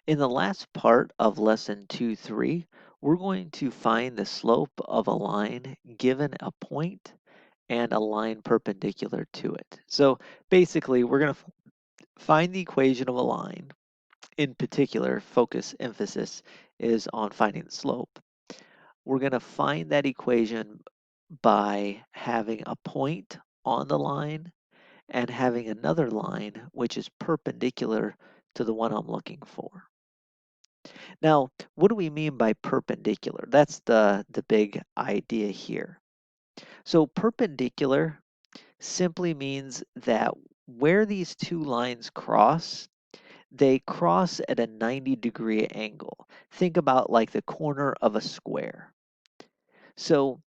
In the last part of lesson 2-3, we're going to find the slope of a line given a point and a line perpendicular to it. So basically, we're going to find the equation of a line. In particular, emphasis is on finding the slope. We're going to find that equation by having a point on the line and having another line which is perpendicular to the one I'm looking for. Now, what do we mean by perpendicular? That's the big idea here. So perpendicular simply means that where these two lines cross, they cross at a 90-degree angle. Think about like the corner of a square. So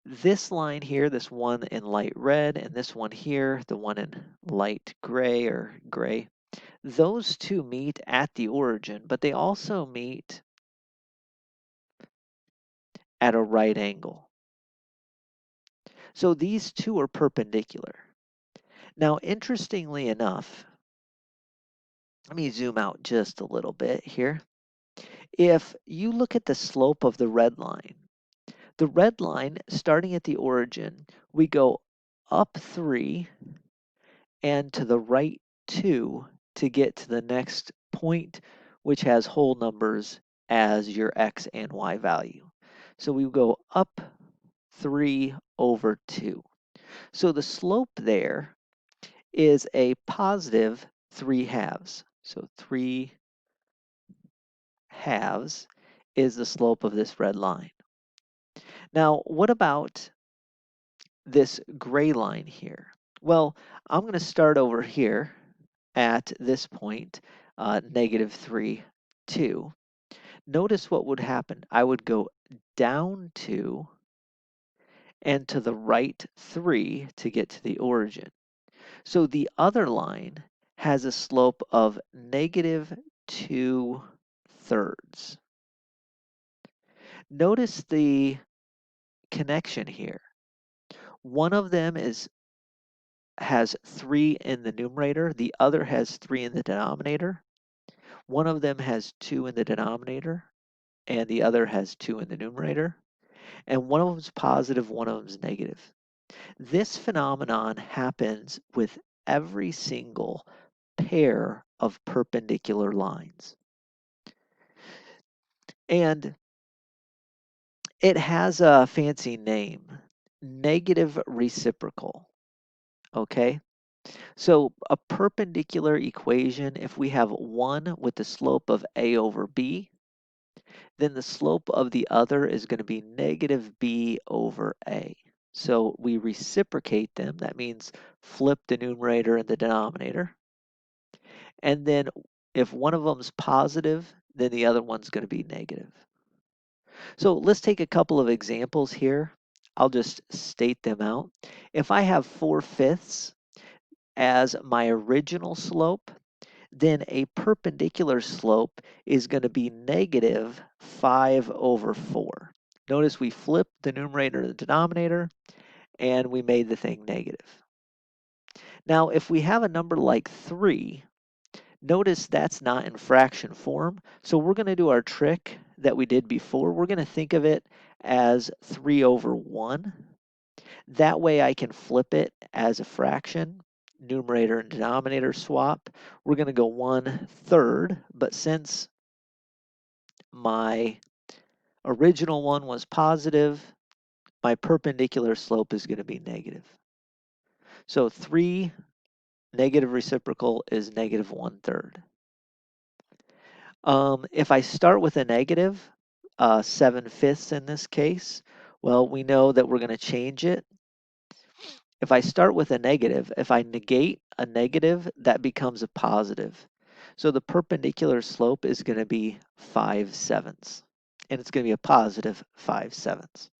this line here, this one in light red, and this one here, the one in light gray or gray, those two meet at the origin, but they also meet at a right angle. So these two are perpendicular. Now, interestingly enough, let me zoom out just a little bit here. If you look at the slope of the red line starting at the origin, we go up 3 and to the right 2 to get to the next point, which has whole numbers as your x and y value. So we go up 3 over 2. So the slope there is a positive 3/2. So 3/2 is the slope of this red line. Now, what about this gray line here? Well, I'm going to start over here at this point, -3, 2. Notice what would happen. I would go down 2 and to the right 3 to get to the origin. So the other line has a slope of -2/3. Notice the connection here. One of them has 3 in the numerator, the other has 3 in the denominator. One of them has 2 in the denominator, and the other has 2 in the numerator. And one of them is positive, one of them is negative. This phenomenon happens with every single pair of perpendicular lines. And it has a fancy name, negative reciprocal, okay? So a perpendicular equation, if we have one with the slope of a over b, then the slope of the other is going to be negative b over a. So we reciprocate them. That means flip the numerator and the denominator. And then if one of them is positive, then the other one's going to be negative. So let's take a couple of examples here. I'll just state them out. If I have 4/5 as my original slope, then a perpendicular slope is going to be -5/4. Notice we flipped the numerator and the denominator, and we made the thing negative. Now, if we have a number like 3, notice that's not in fraction form, so we're going to do our trick that we did before. We're going to think of it as 3/1. That way I can flip it as a fraction, numerator and denominator swap. We're going to go 1/3, but since my original one was positive, my perpendicular slope is going to be negative. So 3 negative reciprocal is -1/3. If I start with a negative, 7/5 in this case, well, we know that we're going to change it. If I start with a negative, if I negate a negative, that becomes a positive. So the perpendicular slope is going to be 5/7, and it's going to be a positive 5/7.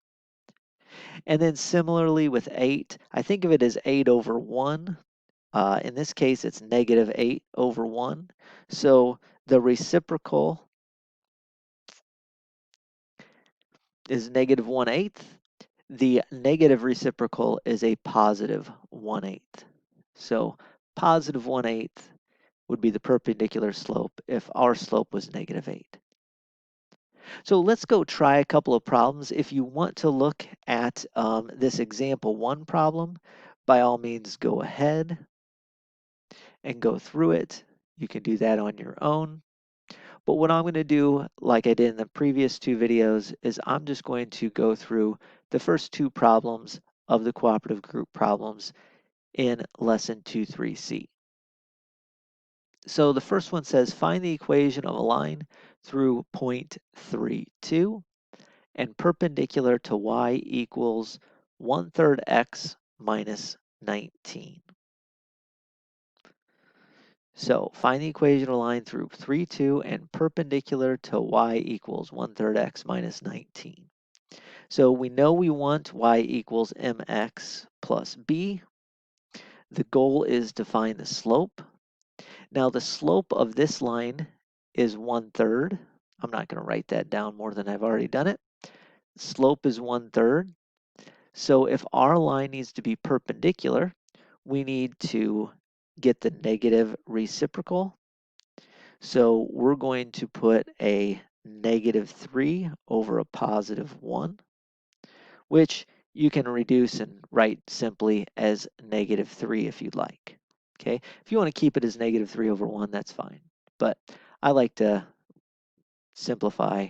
And then similarly with 8, I think of it as 8/1. In this case, it's -8/1. So the reciprocal is -1/8. The negative reciprocal is a positive 1/8. So positive 1/8, would be the perpendicular slope if our slope was -8. So let's go try a couple of problems. If you want to look at this example 1 problem, by all means go ahead and go through it. You can do that on your own. But what I'm going to do, like I did in the previous 2 videos, is I'm just going to go through the first 2 problems of the cooperative group problems in lesson 2.3c. So the first one says find the equation of a line through point 32 and perpendicular to y equals 1/3 x minus 19. So find the equation of a line through 3, 2 and perpendicular to y equals 1/3 x minus 19. So we know we want y equals mx plus b. The goal is to find the slope. Now the slope of this line is 1/3. I'm not going to write that down more than I've already done it. Slope is 1/3. So if our line needs to be perpendicular, we need to get the negative reciprocal. So we're going to put a -3 over a +1, which you can reduce and write simply as -3 if you'd like. Okay, if you want to keep it as -3 over 1, that's fine. But I like to simplify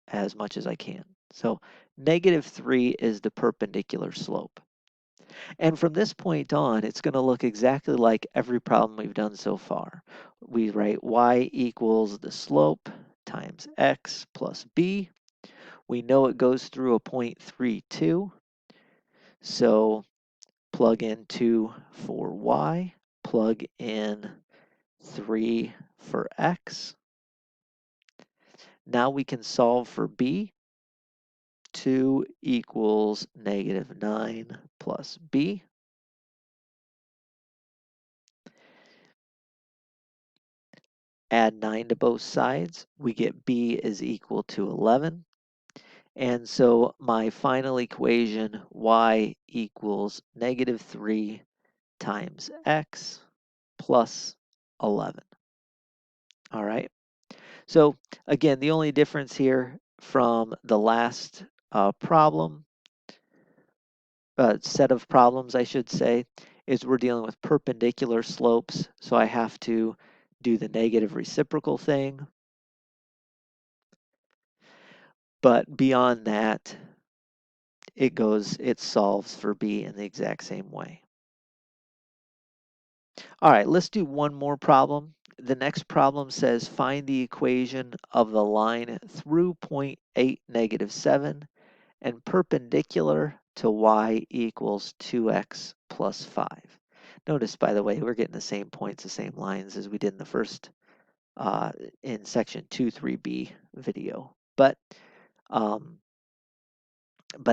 as much as I can. So -3 is the perpendicular slope. And from this point on, it's going to look exactly like every problem we've done so far. We write y equals the slope times x plus b. We know it goes through a point 32. So plug in 2 for y, plug in 3 for x. Now we can solve for b. 2 equals -9 plus b. Add 9 to both sides. We get b is equal to 11. And so my final equation, y equals -3 times x plus 11. All right. So again, the only difference here from the last set of problems, I should say, is we're dealing with perpendicular slopes. So I have to do the negative reciprocal thing. But beyond that, it solves for b in the exact same way. All right, let's do one more problem. The next problem says find the equation of the line through point 8, -7 and perpendicular to y equals 2x plus 5. Notice, by the way, we're getting the same points, the same lines as we did in the first in section 2.3b video. But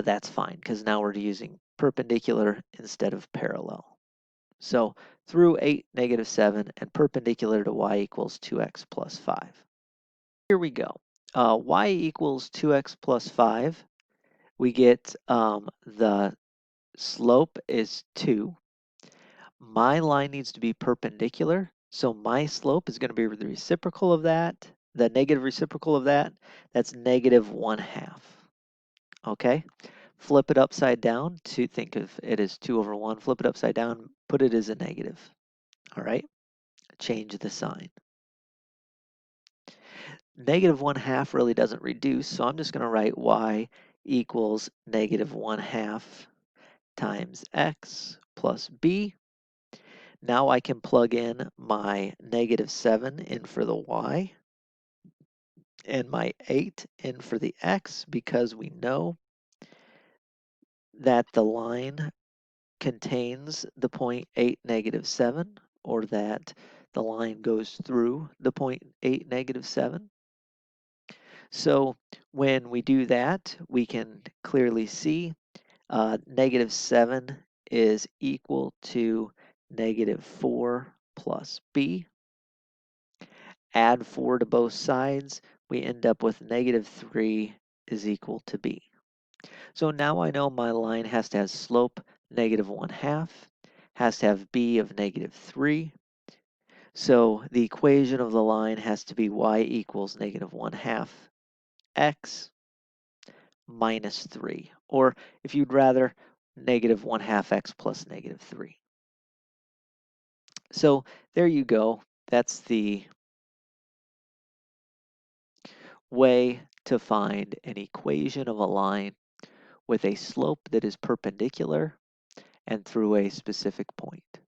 that's fine because now we're using perpendicular instead of parallel. So through 8, -7 and perpendicular to y equals 2x plus 5. Here we go. Y equals 2x plus 5. We get the slope is 2. My line needs to be perpendicular. So my slope is going to be the reciprocal of that, the negative reciprocal of that. That's -1/2. Okay. Flip it upside down to think of it as 2 over 1. Flip it upside down, put it as a negative. All right. Change the sign. -1/2 really doesn't reduce, so I'm just going to write y equals -1/2 times x plus b. Now I can plug in my -7 in for the y and my 8 in for the x because we know that the line contains the point 8, -7, or that the line goes through the point 8, -7. So when we do that, we can clearly see -7 is equal to -4 plus b. Add 4 to both sides, we end up with -3 is equal to b. So now I know my line has to have slope -1/2, has to have b of -3. So the equation of the line has to be y equals negative 1/2 x minus 3, or if you'd rather, negative 1/2 x plus negative 3. So there you go. That's the way to find an equation of a line with a slope that is perpendicular and through a specific point.